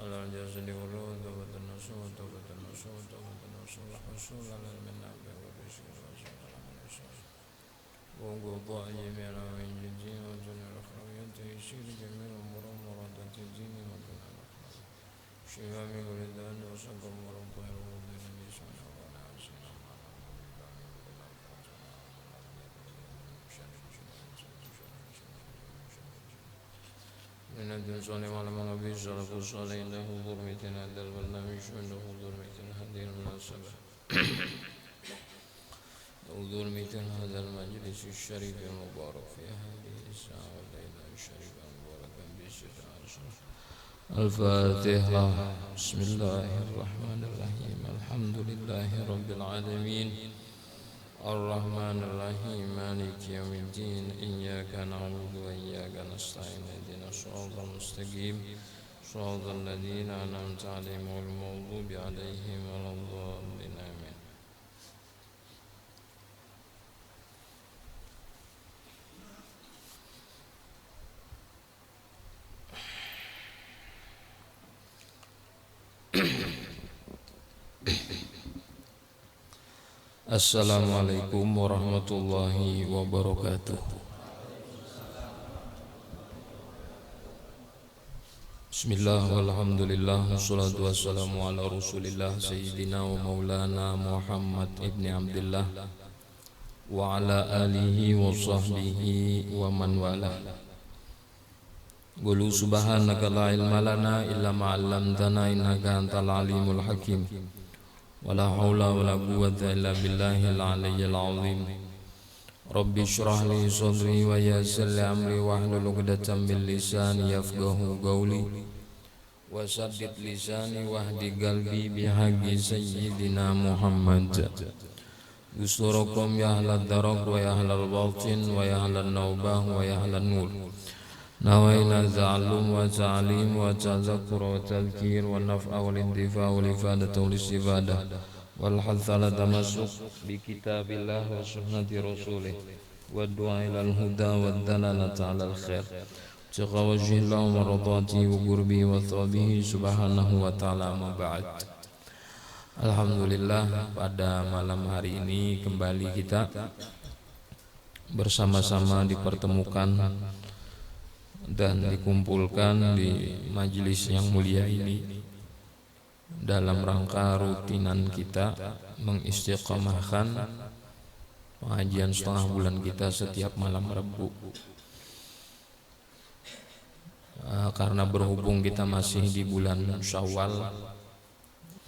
على الجسد والروح توبة النصوح توبة النصوح توبة النصوح الحصول على المنافع والرزق والرزق على الإحسان وقضاء جميع الأمور الدين والدنيا الأخروية تيسير جميع أمور مرادات الدين والدنيا الأخروية شفاء من كل داء وسقم ورضا ودين لسان وعلى عسين من الدين صلى الله عليه وسلم صلى الله عليه له ظلمتنا هذا البرنامج عنده ظلمتنا هذه المناسبة ظلمتنا هذا المجلس الشريف المبارك في هذه الساعة والليلة الشريفة المباركة بشفاء الفاتحة بسم الله الرحمن الرحيم الحمد لله رب العالمين الرحمن الرحيم مالك يوم الدين إياك نعبد وإياك نستعين اهدنا الصراط المستقيم صراط الذين أنعمت عليهم غير المغضوب عليهم ولا الضالين آمين. Assalamualaikum warahmatullahi wabarakatuh. Bismillah walhamdulillah wassalatu wassalamu ala rasulillah sayyidina wa maulana Muhammad ibni Abdillah wa ala alihi wa sahbihi wa man wala. Qulu subhanaka la ilma lana illa ma 'allamtana innaka antal alimul hakim. ولا حول ولا قوة إلا بالله العلي العظيم رب اشرح لي صدري ويسر لي أمري واحلل عقدة من لساني يفقهوا قولي وسدد لساني واهد قلبي بحق سيدنا محمد يستركم يا أهل الدرك ويا أهل الباطن ويا أهل النوبة ويا أهل النور نوينا التعلم والتعليم والتذكر والتذكير والنفع والانتفاع والإفادة والاستفادة والحث على التمسك بكتاب الله وسنة رسوله والدعاء إلى الهدى والدلالة على الخير ابتغاء وجه الله ومرضاته وقربه وثوابه سبحانه وتعالى ما بعد. Alhamdulillah, pada malam hari ini kembali kita bersama-sama dipertemukan dan dikumpulkan di majelis yang mulia ini dalam rangka rutinan kita mengistiqomahkan pengajian setengah bulan kita setiap malam Rabu. Karena berhubung kita masih di bulan Syawal,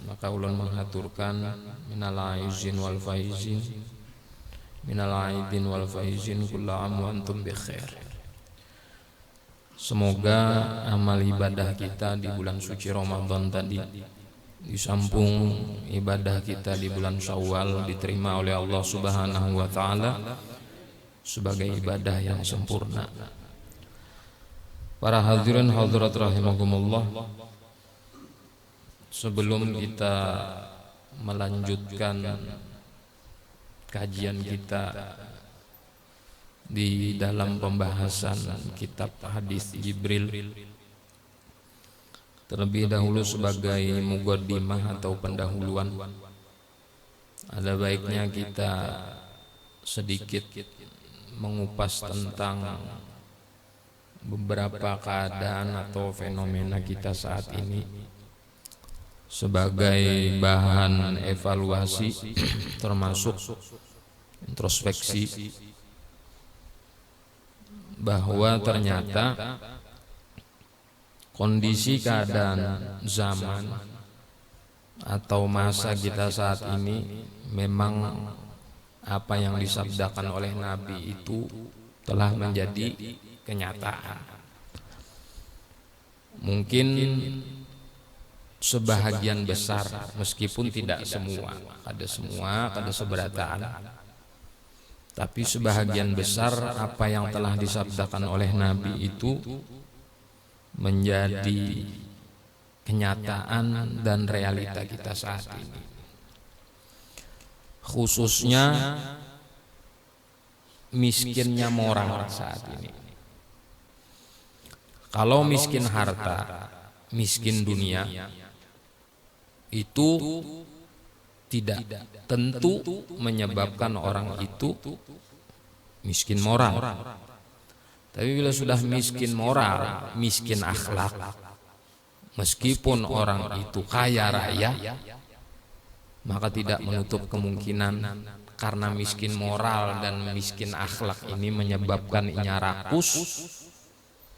maka ulun menghaturkan minal aizin wal faizin minal aidin wal faizin kullu am wa antum bi khair. Semoga amal ibadah kita di bulan suci Ramadan tadi di samping ibadah kita di bulan Syawal diterima oleh Allah Subhanahu wa taala sebagai ibadah yang sempurna. Para hadirin hadirat rahimakumullah, sebelum kita melanjutkan kajian kita di dalam pembahasan kitab hadis Jibril, terlebih dahulu sebagai muqaddimah atau pendahuluan, ada baiknya kita sedikit mengupas tentang beberapa keadaan atau fenomena kita saat ini sebagai bahan evaluasi termasuk introspeksi, bahwa ternyata kondisi keadaan zaman atau masa kita saat ini memang apa yang disabdakan oleh Nabi itu telah menjadi kenyataan. Mungkin sebahagian besar, meskipun tidak semua, ada seberataan, tapi sebahagian besar apa yang telah disabdakan oleh Nabi itu menjadi kenyataan dan realita kita saat ini. Khususnya miskinnya moral saat ini. Kalau miskin harta, miskin dunia itu tidak tentu menyebabkan orang itu miskin moral. Tapi bila sudah miskin moral, miskin akhlak, meskipun orang itu kaya raya, maka tidak menutup kemungkinan karena miskin moral dan miskin akhlak ini menyebabkan inya rakus,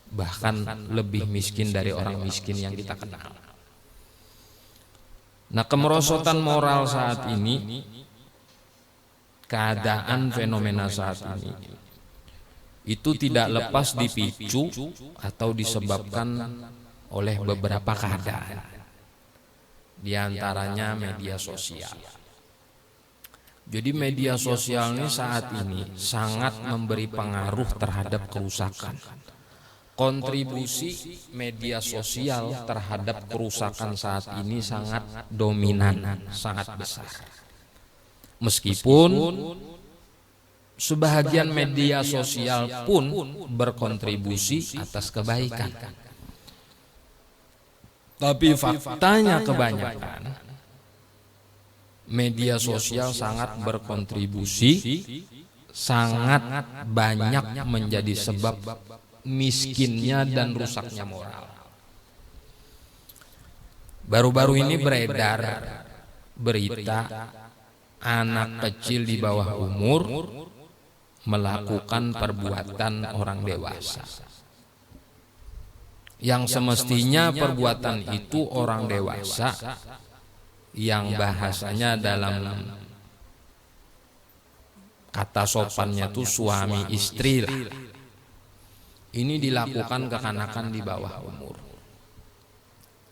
bahkan lebih miskin dari orang miskin yang kita kenal. Nah, kemerosotan moral saat ini, keadaan fenomena saat ini, itu tidak lepas dipicu atau disebabkan oleh beberapa keadaan, di antaranya media sosial. Jadi media sosial ini saat ini sangat memberi pengaruh terhadap kerusakan. Kontribusi media sosial terhadap kerusakan saat ini sangat dominan, sangat besar. Meskipun sebahagian media sosial pun berkontribusi atas kebaikan, tapi faktanya kebanyakan media sosial sangat berkontribusi, sangat banyak menjadi sebab miskinnya dan rusaknya moral. Baru-baru ini beredar berita anak kecil di bawah umur melakukan perbuatan orang dewasa, yang semestinya perbuatan itu orang dewasa yang bahasanya dalam kata sopannya tuh suami istri lah. Ini dilakukan kekanakan di bawah umur.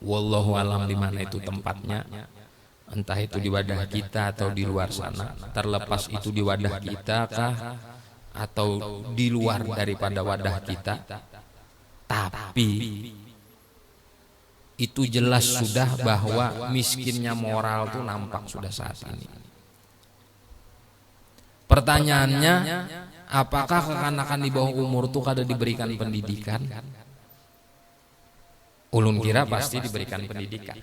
Wallahu alam di mana itu tempatnya, entah itu di wadah kita atau di luar sana. Terlepas itu di wadah kita kah atau di luar daripada wadah kita, tapi itu jelas sudah bahwa miskinnya moral itu nampak sudah saat ini. Pertanyaannya, apakah kekanakan di bawah umur itu kada diberikan pendidikan? Ulun kira pasti diberikan pendidikan.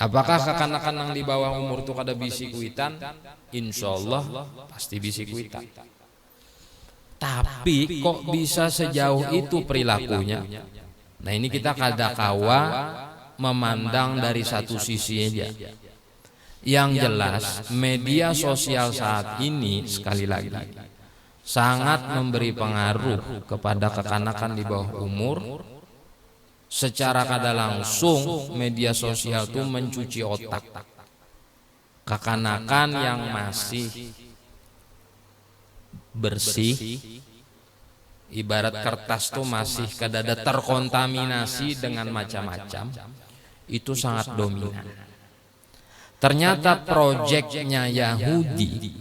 Apakah kekanakan yang di bawah umur itu kada bisi kuitan? Insyaallah pasti bisi kuitan. Tapi kok bisa sejauh itu perilakunya? Nah, ini kita kada kawa memandang dari satu sisi aja. Yang jelas media sosial saat ini sekali lagi sangat memberi pengaruh kepada kekanakan di bawah umur. Secara kada langsung media sosial itu mencuci otak kekanakan yang masih bersih, ibarat kertas tuh masih kada ada terkontaminasi dengan macam-macam, itu sangat dominan. Ternyata proyeknya Yahudi,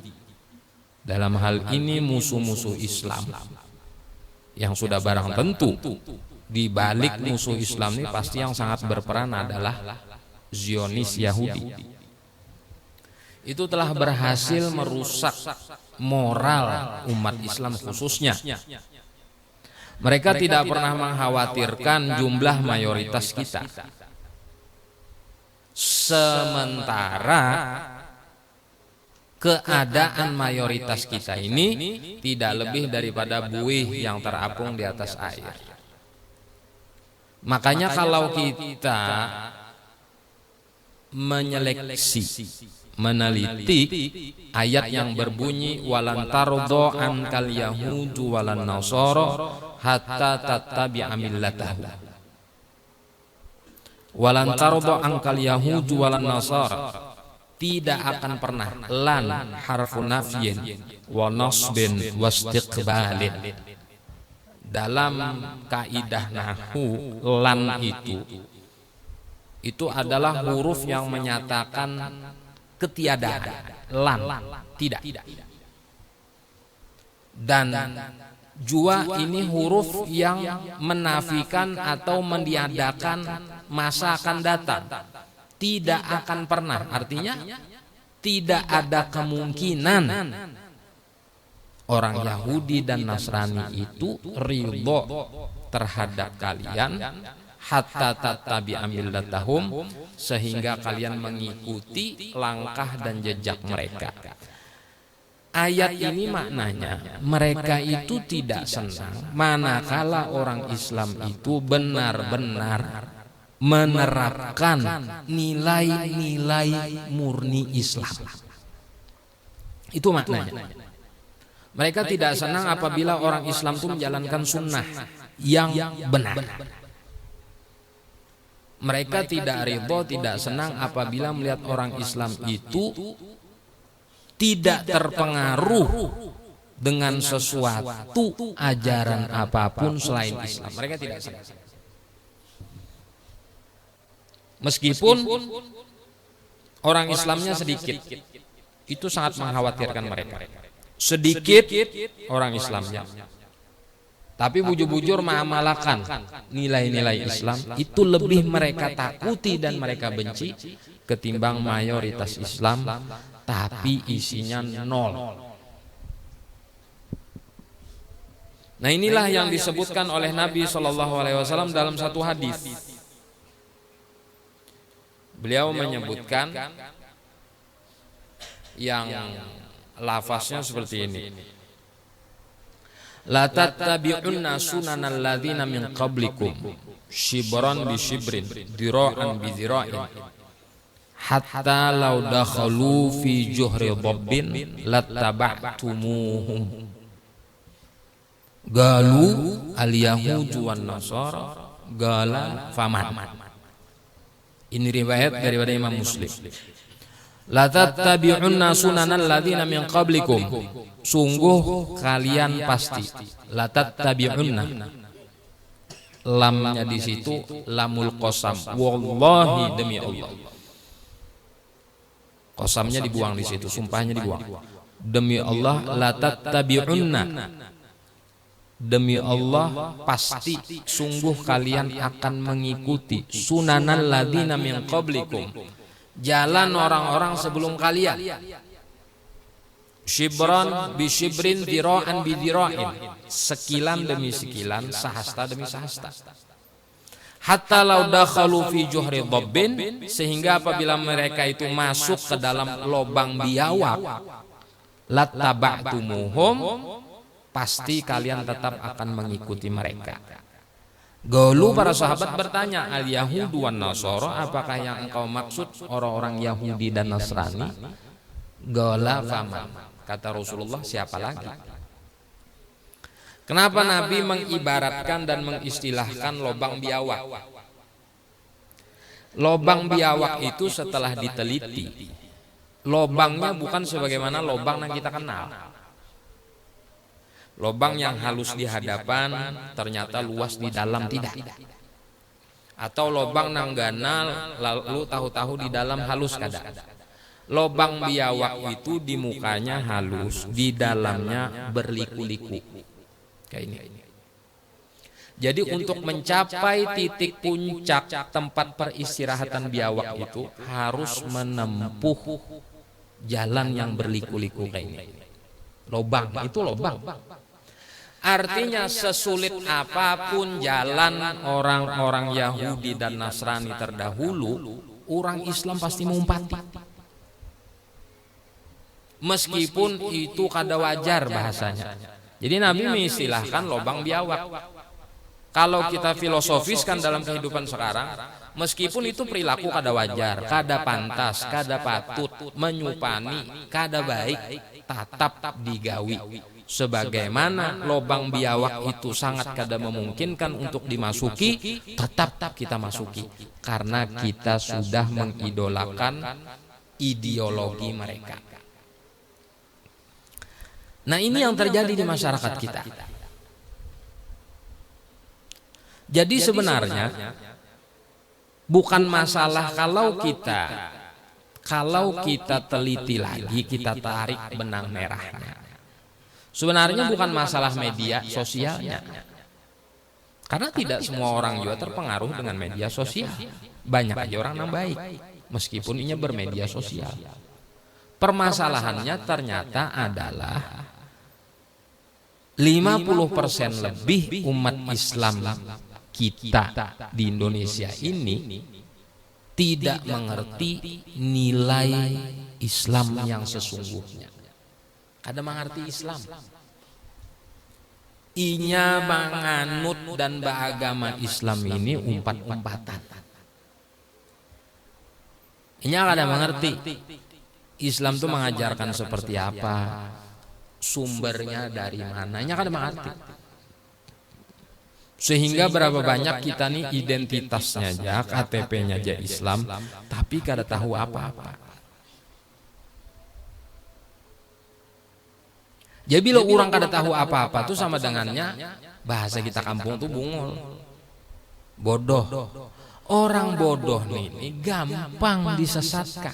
dalam hal ini musuh-musuh Islam, yang sudah barang tentu di balik musuh Islam ini pasti yang sangat berperan adalah Zionis Yahudi. Itu telah berhasil merusak moral umat Islam khususnya. Mereka tidak pernah mengkhawatirkan jumlah mayoritas kita. Sementara keadaan mayoritas kita ini tidak lebih daripada buih yang terapung di atas air. Makanya kalau kita menyeleksi, meneliti ayat yang berbunyi walan tardo ankal yahudu walan nasara hatta tattabi'a millatahu. Walan tardo ankal yahudu walan nasara, tidak akan pernah, lan harfu nafyin wa nasbin wastiqbalin. Dalam kaidah nahwu, lan itu adalah huruf yang menyatakan ketiadaan. Lan, tidak. Dan jua ini huruf yang menafikan atau meniadakan masa akan datang. Tidak akan pernah, artinya tidak ada kemungkinan orang Yahudi dan Nasrani itu ridho terhadap kalian hatta tattabi'a millatahum, sehingga kalian mengikuti langkah dan jejak mereka. Ayat ini maknanya mereka itu tidak senang manakala orang Islam itu benar-benar menerapkan nilai-nilai murni Islam. Itu maknanya. Mereka tidak senang apabila orang Islam itu menjalankan sunnah yang benar. Mereka tidak ridho, tidak senang apabila melihat orang Islam itu tidak terpengaruh dengan sesuatu ajaran apapun selain Islam. Mereka tidak senang. Meskipun orang Islamnya sedikit, itu sangat mengkhawatirkan mereka. Sedikit orang Islamnya, tapi bujur-bujur mengamalkan nilai-nilai Islam, itu lebih mereka takuti dan mereka benci ketimbang mayoritas Islam tapi isinya nol. Nah, inilah yang disebutkan oleh Nabi SAW dalam satu hadis. Beliau menyebutkan yang lafaznya seperti ini: la tattabi'unna sunanal ladzina min qablikum shibran bi shibrin dira'an bi dira'in hatta law dakhalu fi juhri dhabbin lattaba'tumuhum galu al yahudu wan nasara gala faman. Ini riwayat daripada Imam Muslim. La tattabi'unna sunanal ladzina min qablikum, sungguh kalian pasti. La tattabi'unna, lamnya di situ lamul qasam, wallahi demi Allah. Qasamnya dibuang di situ, sumpahnya dibuang. Demi Allah, la tattabi'unna, demi Allah pasti sungguh kalian akan mengikuti sunanal ladzina min qablikum, jalan orang-orang sebelum kalian. Shibran bi shibrin dira'an bi dira'in, sekilan demi sekilan, sahasta demi sahasta. Hatta law dakhalu fi juhri dhabbin, sehingga apabila mereka itu masuk ke dalam lubang biawak, lattaba'tumuhum, pasti kalian tetap akan mengikuti mereka. Galu, para sahabat bertanya, al yahudu wan nasara, apakah yang engkau maksud orang-orang Yahudi dan Nasrani? Gala faman, kata Rasulullah, siapa lagi? Kenapa Nabi mengibaratkan dan mengistilahkan lobang biawak? Lobang biawak itu setelah diteliti, lobangnya bukan sebagaimana lobang yang kita kenal. Lobang yang halus di hadapan ternyata luas di dalam tidak. Atau lobang nang ganal lalu tahu-tahu di dalam halus kada. Lobang biawak itu di mukanya halus, di dalamnya berliku-liku. Kayak ini. Jadi untuk mencapai titik puncak tempat peristirahatan biawak itu harus menempuh jalan yang berliku-liku kayak ini. Lobang itu lobang. Artinya sesulit apapun jalan orang-orang Yahudi dan Nasrani terdahulu, orang Islam pasti mengumpati. Meskipun itu kada wajar bahasanya. Jadi Nabi mengistilahkan lobang biawak. Kalau kita filosofiskan dalam kehidupan sekarang, meskipun itu perilaku kada wajar, kada pantas, kada patut, menyupani, kada baik, tetap digawi. Sebagaimana lobang biawak itu sangat kada memungkinkan untuk dimasuki, tetap kita masuki. Karena kita sudah mengidolakan ideologi mereka. Nah, ini yang terjadi di masyarakat kita. Jadi sebenarnya bukan masalah kalau kita teliti lagi, kita tarik benang merahnya. Sebenarnya bukan masalah media sosialnya. Karena tidak semua orang juga terpengaruh dengan media sosial. Banyak aja orang yang baik meskipun ini bermedia sosial. Permasalahannya ternyata adalah 50% lebih umat Islam kita di Indonesia ini tidak mengerti nilai Islam yang sesungguhnya. Kada mengerti Islam. Inya menganut dan beragama Islam ini umpat-umpatan. Inya kada mengerti Islam itu mengajarkan seperti apa, sumbernya dari mana. Inya kada mengerti. Sehingga berapa banyak kita nih identitasnya aja, KTP-nya aja Islam, tapi kada tahu apa-apa. Jadi bila orang kada tahu apa-apa tuh sama dengannya bahasa kita kampung tuh bungul, bodoh. Orang bodoh ini gampang disesatkan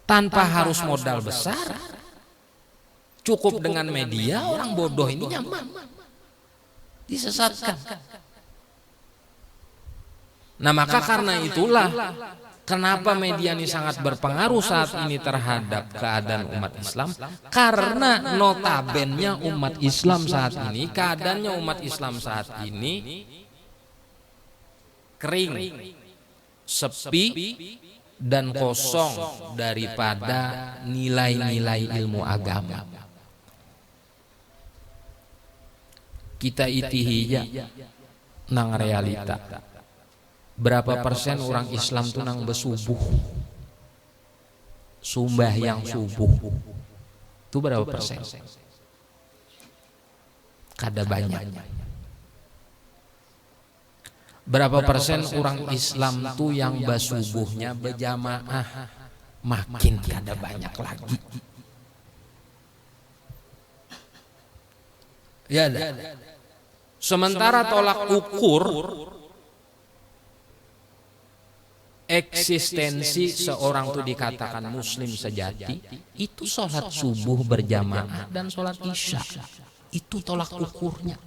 tanpa harus modal besar. Cukup dengan media, orang bodoh ini nyaman disesatkan. Nah maka karena itulah kenapa media ini sangat berpengaruh saat ini terhadap keadaan umat Islam. Karena notabennya umat Islam saat ini, keadaannya umat Islam saat ini kering, sepi, dan kosong daripada nilai-nilai ilmu agama. Kita itihija nang realita. Berapa persen orang Islam tuh nang besubuh, sumbah yang subuh, itu berapa persen? Kada banyak. Berapa persen orang Islam tuh yang basubuhnya berjamaah? Makin kada banyak lagi. Ya dah. Sementara tolak ukur eksistensi seorang itu dikatakan muslim sejati itu sholat subuh berjamaah dan sholat isya. Itu tolak ukurnya.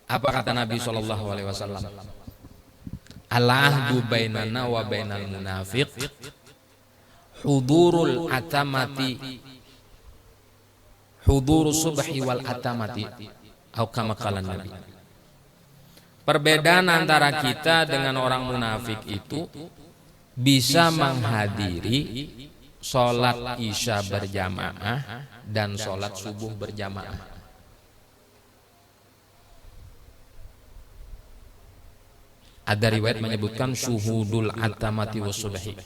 Apa kata Nabi SAW? Al-ahdu bainana wa bainal munafiq hudurul atamati, hudur subhi wal atamati, atau kama qala Nabi. Perbedaan antara kita dengan orang munafik itu bisa menghadiri sholat isya berjamaah dan sholat subuh berjamaah. Ada riwayat menyebutkan syuhudul atamati wa subhi.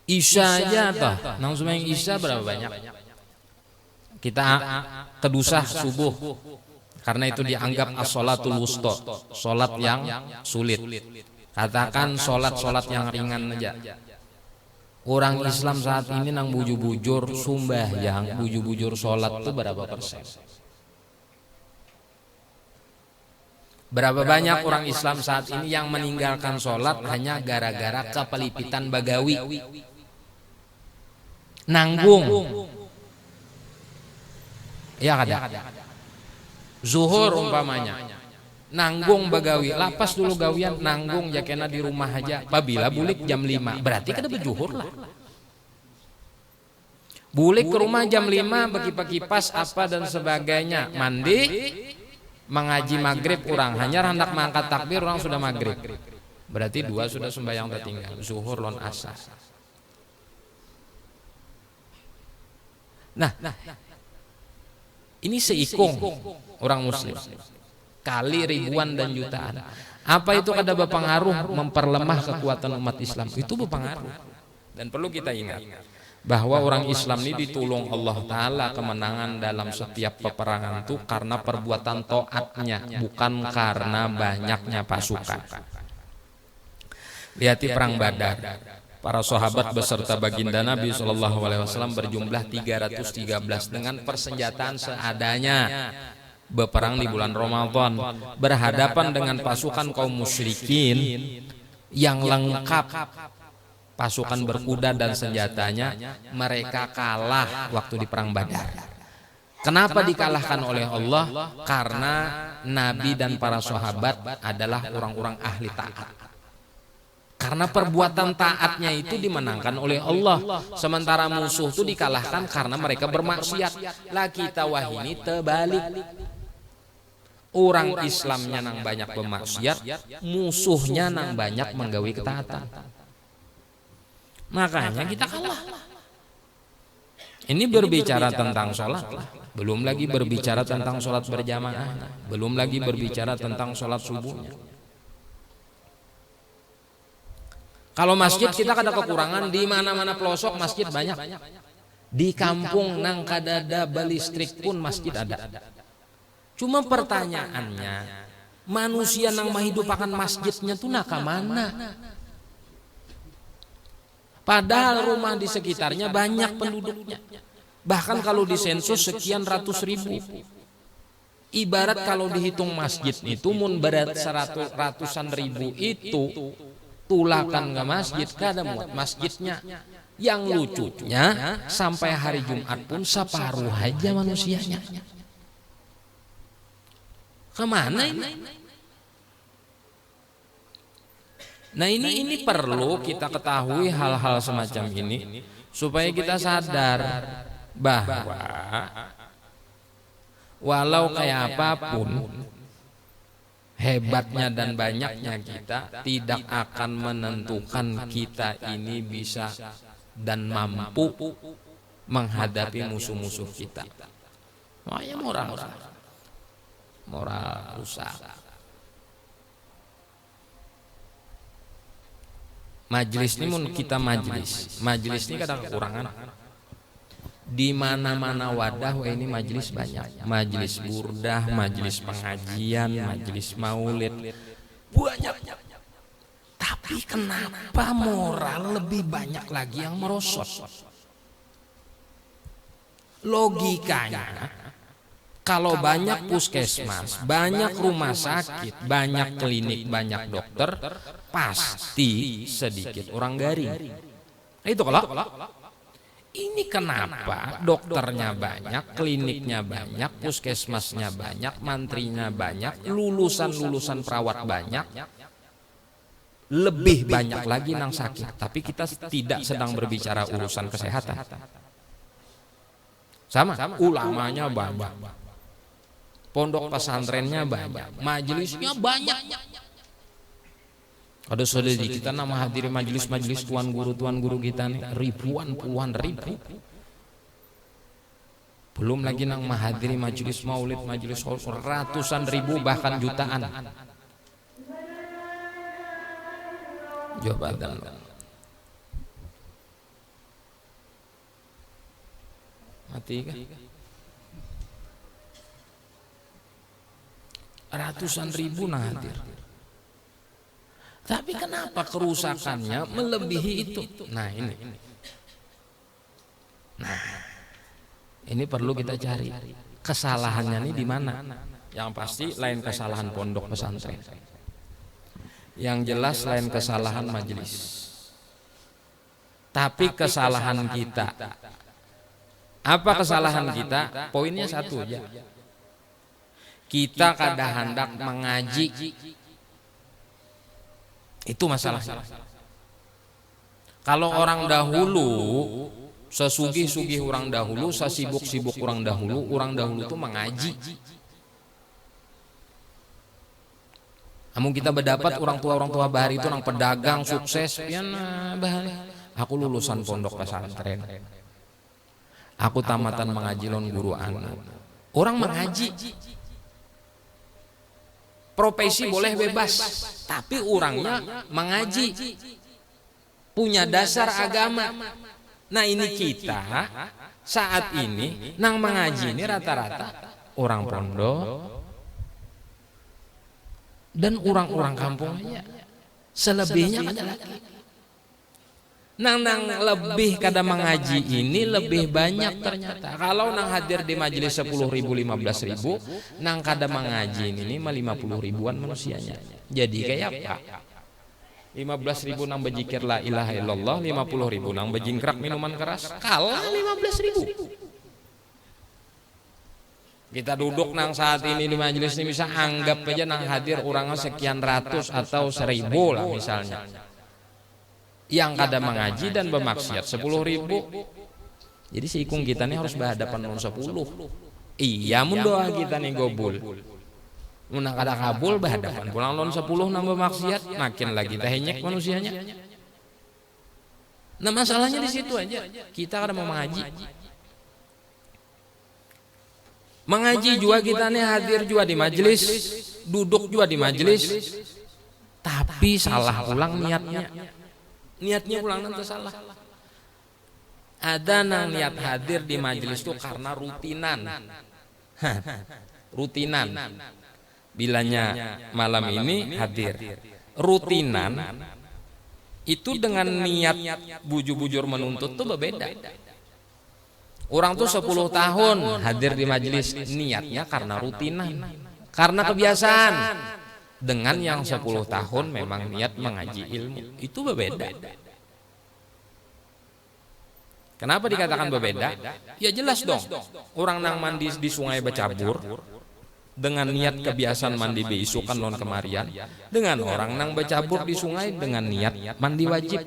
Isya aja toh, nang sembahyang isya berapa banyak? Kita kedusah subuh karena itu dianggap as-sholatul wusta, salat yang sulit. Katakan salat-salat yang ringan aja. Orang Islam saat ini nang bujur-bujur sembahyang, bujur-bujur salat itu berapa persen? Berapa banyak orang Islam saat ini yang meninggalkan salat hanya gara-gara kepelipitan bagawi? Nanggung. Ya kada. Zuhur umpamanya. Nanggung bagawi, lapas dulu gawian, nanggung jakena di rumah aja. Apabila bulik jam 5, berarti kada berjuhur lah. Bulik ke rumah jam 5 bagi kipas apa dan sebagainya, mandi, mengaji maghrib orang, hanya hendak mengangkat takbir orang sudah maghrib. Berarti 2 sudah sembahyang tertinggal, zuhur lon asar. Nah, ini seikung orang muslim kali ribuan dan jutaan. Apa itu kada berpengaruh memperlemah kekuatan umat Islam? Itu berpengaruh. Dan perlu kita ingat bahwa orang Islam ini ditolong Allah Ta'ala kemenangan dalam setiap peperangan itu karena perbuatan taatnya, bukan karena banyaknya pasukan. Lihat perang Badar. Para sahabat beserta baginda Nabi SAW berjumlah 313 dengan persenjataan seadanya. Berperang di bulan Ramadan, berhadapan dengan pasukan kaum musyrikin yang lengkap, pasukan berkuda dan senjatanya. Mereka kalah waktu di perang Badar. Kenapa dikalahkan oleh Allah? Karena Nabi dan para sahabat adalah orang-orang ahli taat. Karena perbuatan taatnya itu dimenangkan oleh Allah, sementara musuh itu dikalahkan karena mereka bermaksiat. Lah kita wahini terbalik. Orang Islamnya nang banyak bermaksiat, musuhnya nang banyak menggawi ketaatan. Makanya kita kalah. Ini berbicara tentang sholat, belum lagi berbicara tentang sholat berjamaah, belum lagi berbicara tentang sholat subuhnya. Kalau masjid kita ada kekurangan, di mana-mana pelosok masjid banyak. Di kampung nang kadada balistrik pun masjid ada. Cuma pertanyaannya, manusia nang menghidupakan masjidnya tuh naka mana? Padahal rumah di sekitarnya banyak penduduknya. Bahkan kalau disensus sekian ratus ribu. Ibarat kalau dihitung masjid itu mun berat ratusan ribu itu tulakan ke masjid kada muat masjidnya. Yang lucunya sampai hari Jumat pun separuh aja manusianya. Kemana ini? Nah ini perlu kita ketahui hal-hal semacam ini supaya kita sadar bahwa walau kayak apapun hebatnya dan banyaknya kita tidak akan menentukan kita ini bisa dan mampu menghadapi musuh-musuh kita. Makanya moral rusak. Majelis ini kita majelis ini kadang kekurangan. Di mana-mana wadah ini majelis banyak, majelis burdah, majelis pengajian, majelis maulid banyak. Tapi kenapa moral lebih banyak lagi yang merosot? Logikanya, kalau banyak puskesmas, banyak rumah sakit, banyak klinik, banyak dokter, pasti sedikit orang garing. Itu kalau ini kenapa dokternya banyak, kliniknya banyak, puskesmasnya banyak, mantrinya banyak, lulusan perawat banyak, lebih banyak lagi nang sakit. Tapi kita tidak sedang berbicara urusan kesehatan. Sama, ulamanya banyak, pondok pesantrennya banyak, majelisnya banyak. Ada saudara kita nama hadiri majelis tuan guru kita nih ribuan puluhan ribu. Belum lagi nang menghadiri majelis maulid, majelis ratusan ribu bahkan jutaan. Jabatan. Mati kan? Ratusan ribu nah hadir. Tapi kenapa kerusakannya melebihi itu? Nah ini perlu kita cari kesalahannya ini di mana. Yang pasti lain kesalahan pondok pesantren. Yang jelas lain kesalahan majelis. Tapi kesalahan kita. Apa kesalahan kita? Poinnya satu aja. Kita kadang hendak mengaji. Itu masalahnya. Kalau orang dahulu, sesugih-sugih orang dahulu, sesibuk-sibuk orang dahulu itu mengaji. Namun kita berdapat orang tua bahari itu orang pedagang sukses, ya bahari. Aku lulusan pondok pesantren. Aku tamatan mengaji lon guru anak. Orang mengaji. Profesi boleh bebas, tapi orangnya mengaji, punya dasar agama. Nah ini kita saat ini nang mengaji ini rata-rata orang pondok dan orang-orang kampungnya. Selebihnya ada lagi. Nang lebih kada mengaji ini lebih banyak ternyata. Kalau nang hadir di majelis 10.000 15.000, nang kada mengaji ini 50 ribuan manusianya. Jadi kayak apa? 15.000 nang berzikir la ilaha illallah, 50.000 nang bejingkrak minuman keras, kalah 15.000. Kita duduk nang saat ini di majelis ini bisa anggap aja nang hadir orangnya sekian ratus atau 1.000 lah misalnya. yang kada mengaji dan bermaksiat 10.000. Jadi sikung kita nih harus berhadapan non 10. Iya mun doa kita nih gobul. Mun kada kabul berhadapan pulang non 10 nambah maksiat, makin lagi tahenyek manusianya. Nah masalahnya di situ aja. Kita kada mau mengaji. Mengaji juga kita nih hadir juga di majelis, duduk juga di majelis, tapi salah ulang niatnya. Niatnya ulang nanti salah. Ada nang niat hadir di majelis itu karena rutinan. Rutinan. Bilanya malam ini hadir. Rutinan itu dengan niat bujur-bujur menuntut tuh berbeda. Orang tuh 10 tahun hadir di majelis, niatnya karena rutinan, karena kebiasaan. Dengan yang 10 tahun memang niat mengaji ilmu, itu berbeda. Kenapa dikatakan berbeda? Ya jelas dong. Orang nang mandi di sungai bercabur dengan niat kebiasaan mandi beisukan non kemarian, dengan orang nang bercabur di sungai dengan niat mandi wajib.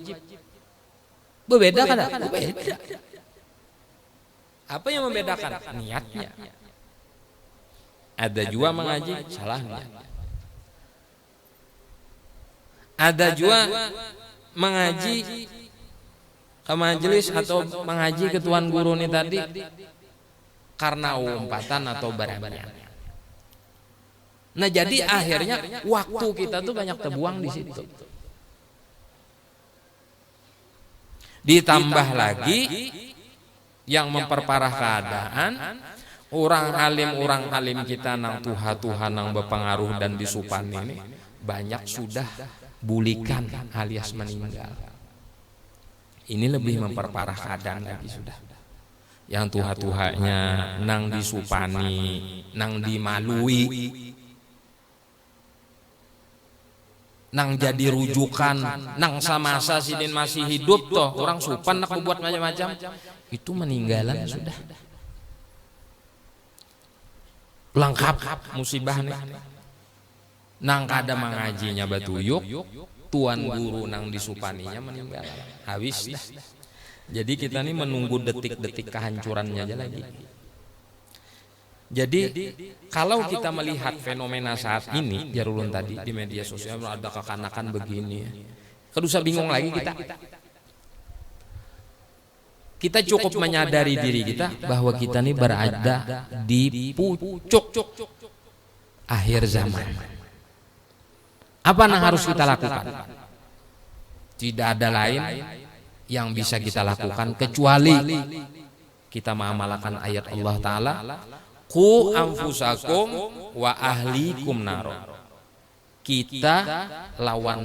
Berbeda kan? Berbeda. Apa yang membedakan? Niatnya. Ada juga mengaji salah niat. Ada juga mengaji ke majelis atau mengaji ke tuan guru ini tadi karena umpatan atau barangnya. Nah jadi akhirnya waktu kita tuh banyak terbuang di situ. Ditambah lagi yang memperparah keadaan, orang alim kita nang Tuhan nang berpengaruh dan disupan ini banyak sudah bulikan alias meninggal. Ini lebih memperparah keadaan lagi sudah. Yang Tuhan-Tuhannya nang disupani, nang dimalui, nang jadi rujukan, nang samasa sidin masih hidup toh orang supan nak buat macam-macam. Itu meninggalan sudah. Lengkap musibah nih. Nang kada mengajinya batuyuk, tuan guru nang disupaninya meninggal. Habis dah. Jadi kita nih menunggu detik-detik kehancurannya aja lagi. Jadi kalau kita melihat fenomena saat ini, Jarulun tadi di media sosial ada kekanakan begini. Kedusa bingung lagi kita. Kita cukup menyadari diri kita bahwa kita ini berada di pucuk akhir zaman. Apa yang harus kita lakukan? Tidak ada lain yang bisa kita lakukan kecuali kita mengamalkan ayat Allah Ta'ala, Qu anfusakum wa ahlikum naro. Kita lawan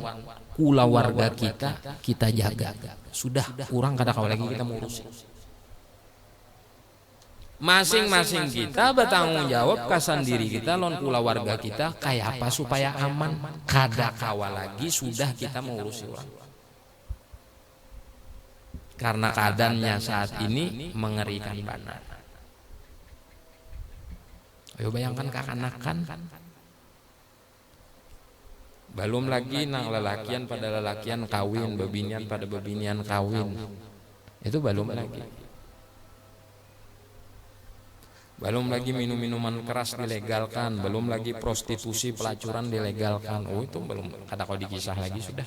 keluarga kita jaga. Sudah, kurang kada kau lagi kita ngurus. Masing-masing kita bertanggung jawab kasan diri kita lawan keluarga kita kayak apa supaya aman. Kada kawa lagi sudah kita mengurusi orang. Karena keadaannya saat ini mengerikan banget. Ayo bayangkan kekanakan. Belum lagi nang lelakian pada lelakian kawin, bebinian pada bebinian kawin. Itu belum lagi. Belum lagi minum-minuman keras dilegalkan, belum lagi prostitusi, pelacuran dilegalkan. Oh itu belum kada kau dikisah lagi sudah.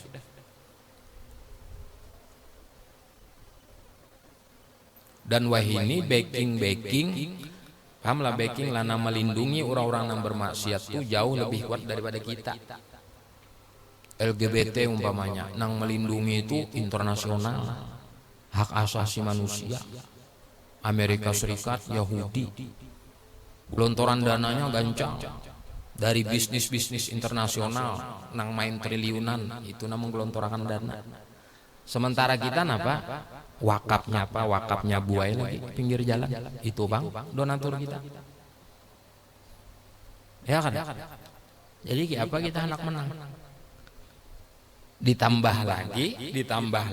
Dan wahini backing, pahamlah backing lana melindungi orang-orang yang bermaksiat itu jauh lebih kuat daripada kita. LGBT umpamanya nang melindungi itu internasional, hak asasi manusia, Amerika Serikat, Yahudi, gelontoran dananya gancang dari bisnis-bisnis internasional nang main triliunan itu namung gelontorakan dana. Sementara kita napa? Wakafnya apa? Wakafnya buai lagi pinggir jalan. Itu bang donatur kita. Ya kan? Jadi apa kita anak menang? Ditambah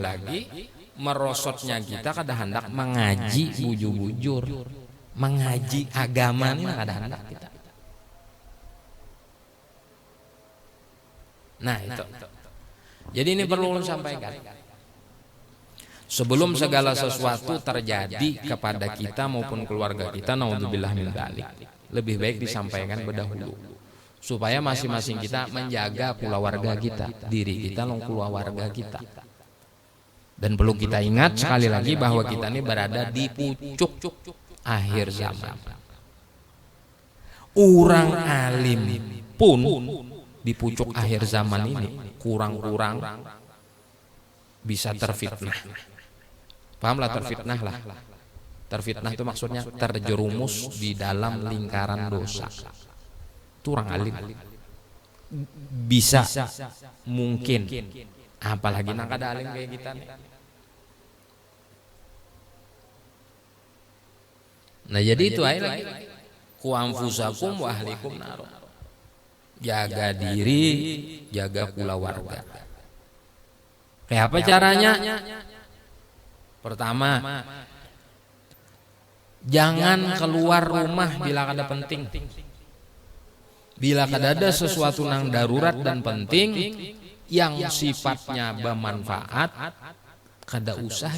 lagi merosotnya kita kada hendak mengaji bujur-bujur, mengaji agama ini kada hendak kita. Nah itu. Jadi ini perlu sampaikan. Sebelum segala sesuatu terjadi kepada kita maupun keluarga kita, naudzubillah min dzalik, lebih baik disampaikan berdahulu supaya masing-masing kita menjaga keluarga kita, diri kita dan keluarga kita. Dan perlu kita ingat sekali lagi bahwa kita ini berada di pucuk akhir zaman. Orang alim pun di pucuk akhir zaman ini kurang-kurang bisa terfitnah. Pahamlah terfitnah lah. Terfitnah itu maksudnya terjerumus di dalam lingkaran dosa. Itu orang alim. Bisa mungkin, apalagi nang kada alim kayak kita nih. Nah jadi itu aja lagi. Ku anfusakum wa ahlikum nar. Jaga diri, jaga keluarga. Kayak apa caranya? Pertama, jangan keluar rumah bila kada penting. Bila kada ada sesuatu nang darurat dan penting yang sifatnya bermanfaat, kada usah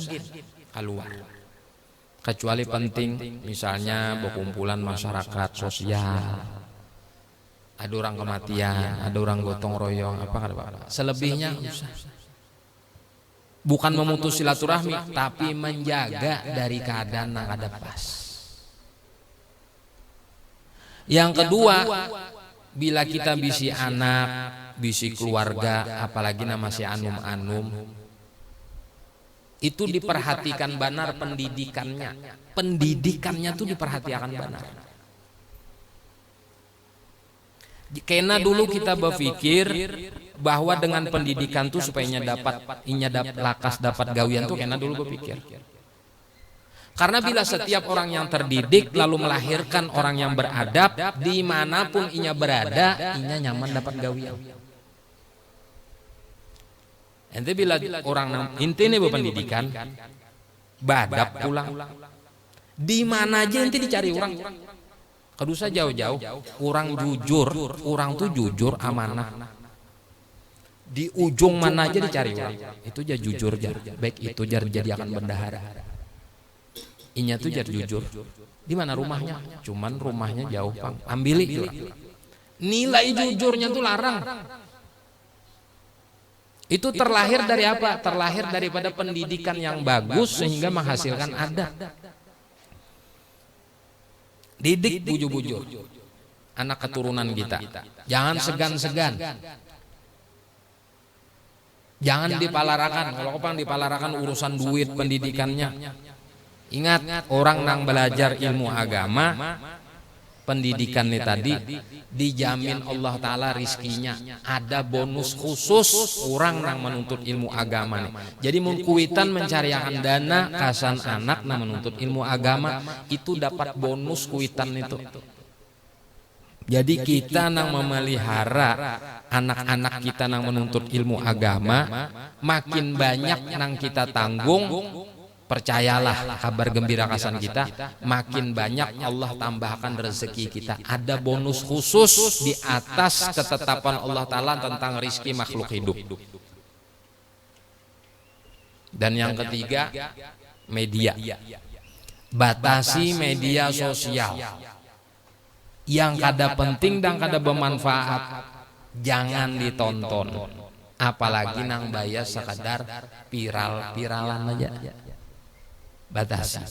keluar. Kecuali penting, misalnya berkumpulan masyarakat sosial, ada orang kematian, ada orang gotong royong, apa kada apa. Selebihnya usah. Bukan memutus silaturahmi, tapi menjaga dari keadaan yang ada pas. Yang kedua, bila kita bisi anak, bisi keluarga, apalagi nama si anum-anum, itu diperhatikan benar pendidikannya. Pendidikannya tuh diperhatikan benar. Karena dulu kita berpikir bahwa dengan pendidikan tuh supaya lakas dapat gawian tuh karena dulu berpikir. Karena bila setiap orang yang terdidik lalu melahirkan orang yang beradab, dimanapun inya berada, inya nyaman dapat gawian. Ente bila orang intinya berpendidikan, badab pulang, di mana aja ente dicari orang. Kedusa jauh-jauh, orang jujur, orang tuh jujur amanah. Di ujung mana aja dicari orang, itu jar jujur jar, baik itu jar jadi akan bendahara. Inya tuh jar jujur. Di mana rumahnya? Cuman rumahnya jauh pang, ambili juga. Nilai jujurnya tuh larang. Itu terlahir dari apa? Terlahir daripada pendidikan yang bagus sehingga menghasilkan adab. Didik bujur-bujur anak keturunan kita. Jangan segan-segan. Jangan dipalarakan. Kalau kepang dipalarakan urusan duit pendidikannya. Ingat, orang nang belajar ilmu agama, pendidikan ini tadi dijamin Allah Ta'ala rizkinya. Ada bonus khusus orang nang menuntut ilmu agama nih. Jadi mengkuitan mencarikan dana kasan anak nang menuntut ilmu agama itu dapat bonus kuitan itu. Jadi kita nang memelihara anak-anak kita nang menuntut ilmu agama, makin banyak nang kita tanggung. Percayalah kabar gembira kasan kita, makin banyak Allah tambahkan rezeki kita. Ada bonus khusus di atas ketetapan Allah Ta'ala tentang rizki makhluk hidup. Dan yang ketiga, media. Batasi media sosial. Yang kada penting dan kada bermanfaat, jangan ditonton. Apalagi nang bayar sekadar viral-viralan aja. Batasi.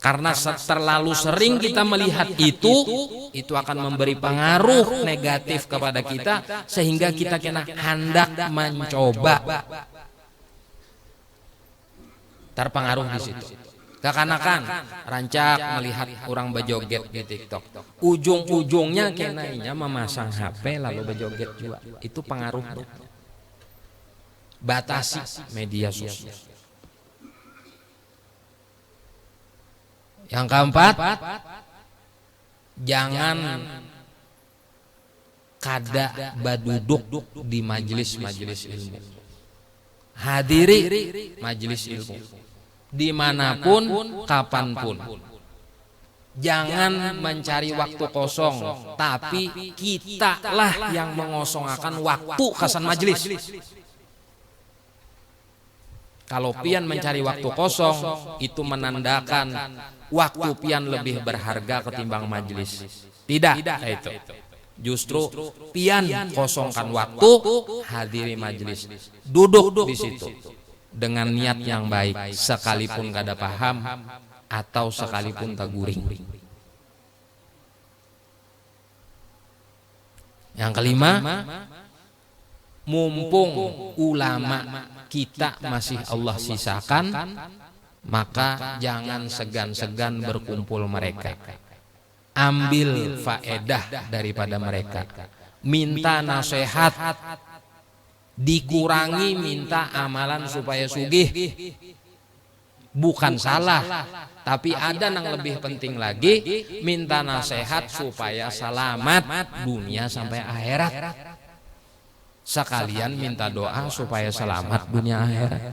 Karena terlalu sering kita melihat itu akan memberi pengaruh negatif kepada kita sehingga kita kena hendak mencoba terpengaruh di situ. Kekanakan rancak melihat orang berjoget di TikTok, ujung-ujungnya kenanya memasang HP lalu berjoget juga. Itu pengaruh. Batasi media sosial. Yang keempat, jangan kada baduduk di majelis-majelis ilmu. Hadiri majelis ilmu dimanapun, kapanpun. Jangan mencari waktu kosong, tapi kitalah yang mengosongkan waktu kasan majelis. Kalau pian mencari waktu kosong, itu menandakan waktu pian lebih berharga ketimbang majelis. Tidak, itu. Justru pian kosongkan waktu, hadiri majelis, duduk di situ dengan niat yang baik, sekalipun gak ada paham atau sekalipun tak guring. Yang kelima, mumpung ulama kita masih Allah sisakan, maka jangan segan-segan berkumpul mereka. Ambil faedah daripada mereka. Minta nasihat, dikurangi minta amalan supaya sugih. Bukan salah, tapi ada yang lebih penting lagi, minta nasihat supaya selamat dunia sampai akhirat. Sekalian minta doa supaya selamat dunia akhirat.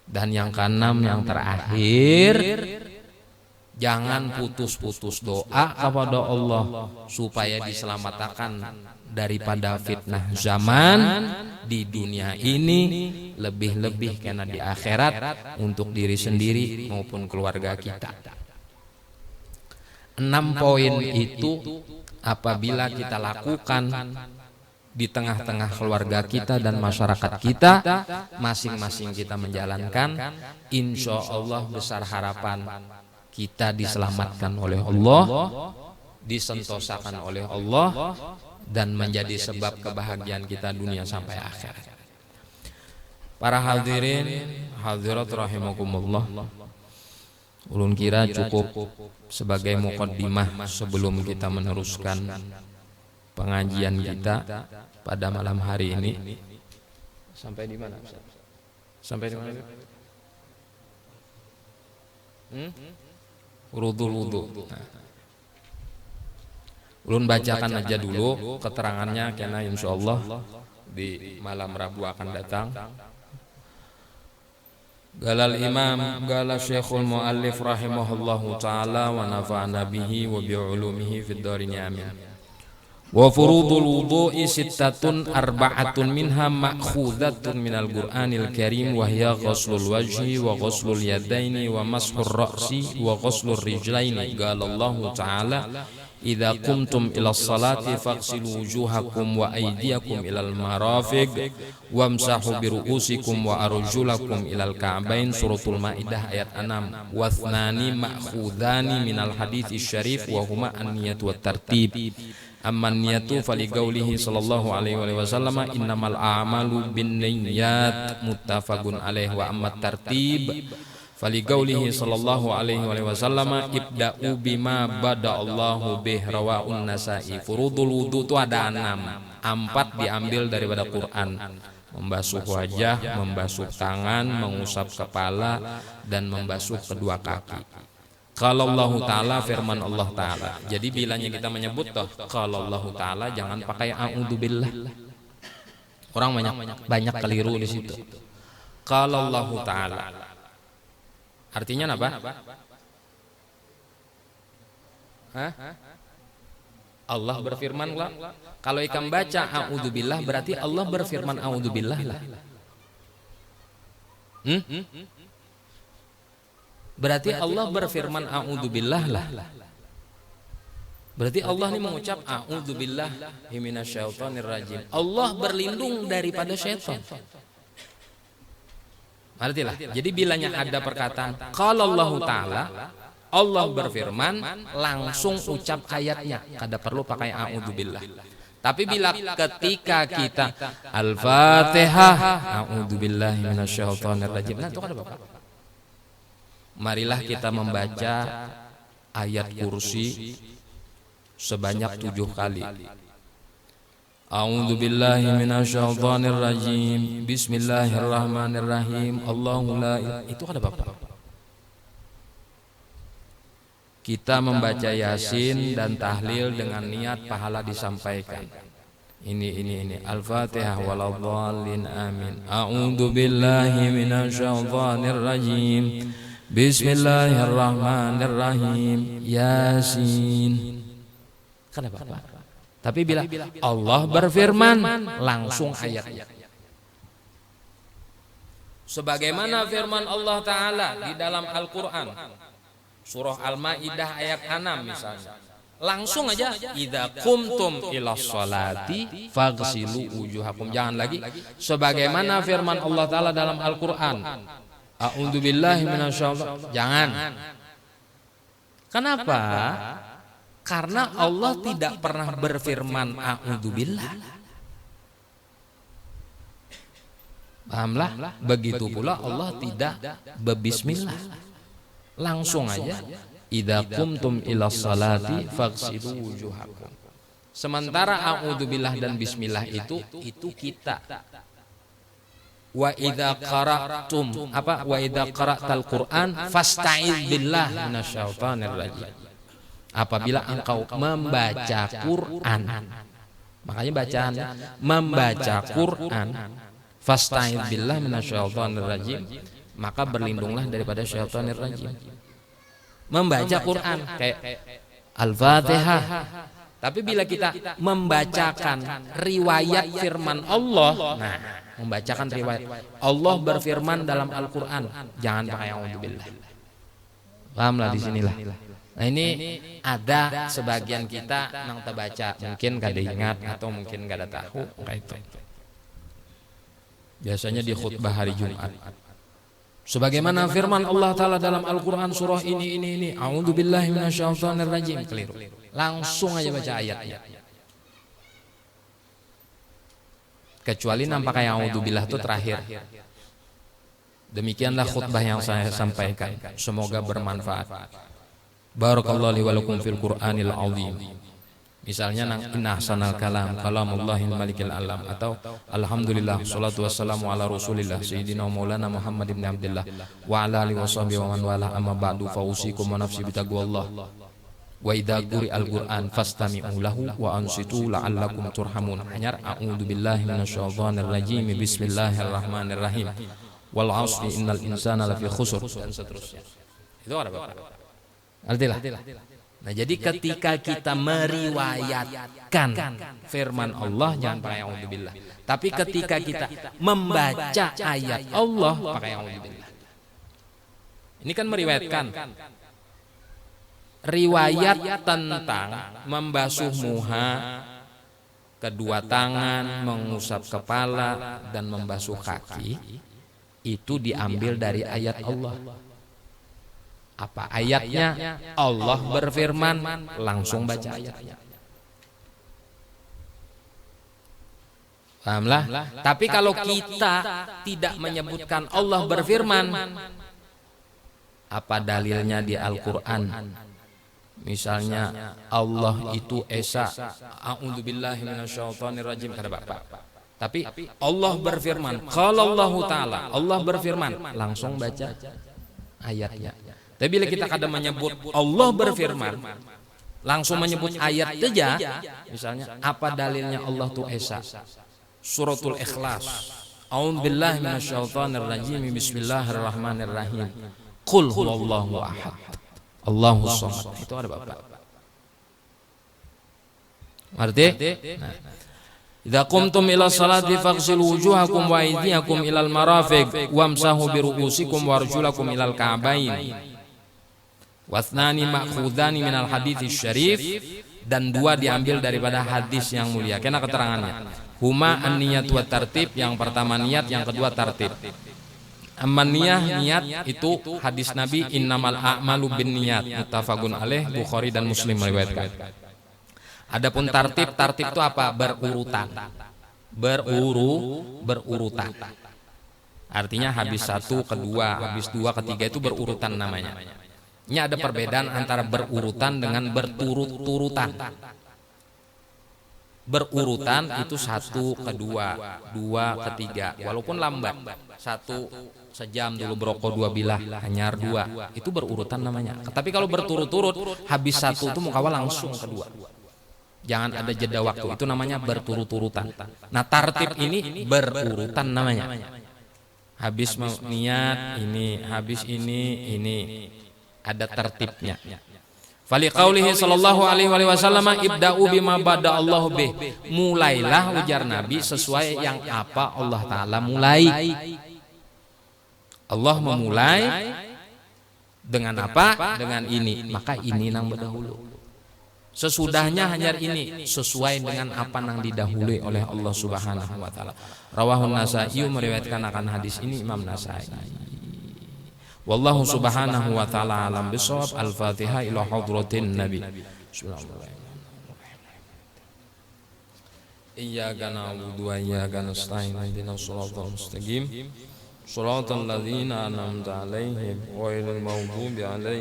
Dan yang keenam, yang terakhir, jangan putus-putus doa kepada Allah supaya diselamatkan daripada fitnah zaman di dunia ini, lebih-lebih karena di akhirat, untuk diri sendiri maupun keluarga kita. 6 poin itu apabila kita lakukan di tengah-tengah keluarga kita dan masyarakat kita, masing-masing kita menjalankan, insya Allah besar harapan kita diselamatkan oleh Allah, disentosakan oleh Allah, dan menjadi sebab kebahagiaan kita dunia sampai akhirat. Para hadirin hadirat rahimakumullah, ulun kira cukup sebagai muqaddimah sebelum kita meneruskan pengajian kita pada malam hari ini. Sampai di mana? Sampai di mana? Wudu. Ulun bacakan aja dulu keterangannya, karena insyaallah di malam Rabu akan datang. Galal Imam, gala Syekhul Muallif rahimahullahu ta'ala wa nafa'ana bihi wa bi'ulumihi fid dharin amin. Wa furudul wudu'i sittatun arba'atun minha ma'khudatun minal Qur'anil Karim, wa hiya ghuslul wajhi wa ghuslul yadaini wa mashur ra'si wa ghuslur rijlaini. Qala Allah Ta'ala idza qumtum ilas salati faghsilu wujuhakum wa aydiyakum ilal marafiq wamsahu bi ru'usikum wa arjulakum ilal ka'bain. Suratul Maidah ayat 6. Wathnani ma'khudhani minal hadithi syarif wa huma an-niyatu wat tartib. Amman niyatu fali qaulihi sallallahu alaihi wasallam innamal a'malu binniyat muttafaqun alaihi. Wa ammat tartib fali qaulihi sallallahu alaihi wasallam ibda'u bima bada'allahu bih, rawaun Nasa'i. Furudul wudu itu ada 6. 4 diambil daripada Quran: membasuh wajah, membasuh tangan, mengusap kepala, dan membasuh kedua kaki. Kalau Allah Ta'ala, firman Allah Ta'ala. Jadi bilanya kita menyebut toh kalau Allah Ta'ala, jangan pakai a'udzubillah. Orang banyak keliru di situ. Kalau Allah Ta'ala artinya apa? Allah berfirman lah. Kalau ikan baca a'udzubillah, berarti Allah berfirman a'udzubillah lah. Berarti Allah berfirman a'udzubillah lah. Berarti Allah ini mengucap a'udzubillahi minasyaitonirrajim. Allah berlindung daripada syaitan. Artilah. Jadi bilanya ada perkataan qala Allah Ta'ala, Allah berfirman, langsung ucap ayatnya, kada perlu pakai a'udzubillah. Tapi bila ketika kita Al-Fatihah a'udzubillahi minasyaitonirrajim, nah itu kan Bapak. Marilah kita membaca ayat kursi sebanyak 7 kali. A'udzubillahi minasyaitonirrajim. Bismillahirrahmanirrahim. Allahu la ilaha. Itu ada Bapak. Kita membaca Yasin dan tahlil dengan niat pahala disampaikan. Ini Al-Fatihah waladhdallin amin. A'udzubillahi minasyaitonirrajim. Bismillahirrahmanirrahim. Yasin. Kenapa Pak? Tapi bila Allah berfirman, langsung ayatnya. Sebagaimana firman Allah Ta'ala di dalam Al-Quran, surah Al-Ma'idah ayat 6 misalnya. Langsung aja, idza qumtum ilas sholati faghsilu wujuhakum. Jangan lagi, sebagaimana firman Allah Ta'ala dalam Al-Quran, a'udzubillahi minasyaitonir. Jangan. Kenapa? Karena Allah tidak pernah berfirman a'udzubillah. Pahamlah? Begitu pula Allah tidak berbismillah. Langsung aja, idza qumtum ilas salati faghsilu wujuhakum. Sementara a'udzubillah dan bismillah itu kita. Wa idza qara'tum wa idza qara'tal Qur'an fasta'iz billah minasyaitonir rajim. Apabila engkau membaca Quran, makanya bacaan membaca Quran, fasta'iz billah minasyaitonir rajim, maka berlindunglah daripada syaitonir rajim. Membaca Quran kayak Al-Fatihah. Tapi bila kita membacakan riwayat firman Allah, nah, membacakan riwayat Allah berfirman dalam Al-Quran, jangan pakai a'udzubillah. Pahamlah di sinilah. Nah, ini ada sebagian kita nang terbaca, mungkin kada ingat atau mungkin kada tahu kayak itu. Biasanya di khutbah hari Jumat. Sebagaimana firman Allah Ta'ala dalam Al-Quran surah ini, a'udzubillahi minasyaitonir rajim, keliru. Langsung aja baca ayatnya. Kecuali nampak kayak a'udzubillah itu terakhir. Demikianlah khutbah yang saya sampaikan. Semoga bermanfaat. Barakallahu li wa lakum fil Qur'anil azim. Misalnya inna ahsanal kalam kalamullahil malikil alam, atau alhamdulillah salatu wassalamu ala rasulillah sayyidina maulana Muhammad ibn Abdullah wa ala alihi washabbihi wa man wala, amma ba'du, fa usikum wa nafsi bitaqwallah. Wa idza quri'al Qur'an fastami'u lahu wa ansitu la'allakum turhamun. Hanyar a'udzubillahi minasyaitonir rajim, bismillahirrahmanirrahim, wal 'asri innal insana lafi khusr, dan seterusnya. Itu ada Bapak. Artilah. Nah, jadi ketika kita meriwayatkan firman Allah jangan pakai a'udzubillah. Tapi ketika kita membaca ayat Allah pakai a'udzubillah. Ini kan meriwayatkan. Riwayat tentang membasuh muha, kedua tangan, mengusap kepala, dan membasuh kaki itu diambil dari ayat Allah. Apa ayatnya? Allah berfirman, langsung baca ayatnya. Pahamlah? Tapi kalau kita tidak menyebutkan Allah berfirman, apa dalilnya di Al-Quran? Misalnya Allah itu esa, a'udzubillahi minasyaitonir rajim, kata Bapak. Tapi Allah berfirman, kalau Allah Ta'ala, Allah berfirman, langsung baca ayatnya. Tapi bila kita kadang menyebut Allah berfirman, langsung menyebut ayat saja, misalnya apa dalilnya Allah tu esa? Suratul Ikhlas, a'udzubillahi minasyaitonir rajim, bismillahirrahmanirrahim, qul huwallahu ahad, Allahus samad. Itu ada Bapak. Arti? Idza qumtum ila salati faghsilu wujuhakum wa aydiyakum ilal marafiq wamsahu bi ru'usikum wa arjulakum ilal ka'bayn. Wasnani ma'khudhani minal hadits syarif, dan dua diambil daripada hadis yang mulia. Kena keterangannya. Huma an-niyat wa tartib, yang pertama niat, yang kedua tartib. Amman niat itu hadis Nabi innamal a'malu binniyat, muttafaqun alaih, Bukhari dan Muslim meriwayatkan. Adapun tartib itu apa? Berurutan. Berurutan. Artinya habis satu, kedua, habis dua, ketiga itu berurutan namanya. Ini ada perbedaan antara berurutan dengan berturut-turutan. Berurutan itu satu, kedua, dua, ketiga, walaupun lambat. Satu sejam dulu berokok, dua bilah, hanyar dua, itu berurutan namanya. Tapi kalau berturut-turut, habis satu itu mukawal langsung kedua. Jangan ada jeda waktu, itu namanya berturut-turutan. Nah, tartib ini berurutan namanya. Habis niat ini, habis ini. Ada tertibnya. Fali qaulihi sallallahu alaihi wasallam ibda'u bima bada Allahu bih. Mulailah, ujar Nabi, sesuai yang apa Allah Ta'ala mulai. Allah memulai dengan apa? Dengan ini. Maka ini nang berdahulu. Sesudahnya hanya ini sesuai dengan apa yang didahului oleh Allah Subhanahu wa taala. Rawahun Nasa'i, meriwayatkan akan hadis ini Imam Nasa'i. Wallahu subhanahu wa ta'ala alam bisawab. Al-Fatihah ila hadratin Nabi. Bismillahirrahmanirrahim. Iyyaka na'budu wa iyyaka nasta'in. Ihdinas shiratal mustaqim. Shiratal ladzina an'amta 'alaihim ghairil maghdubi 'alaihim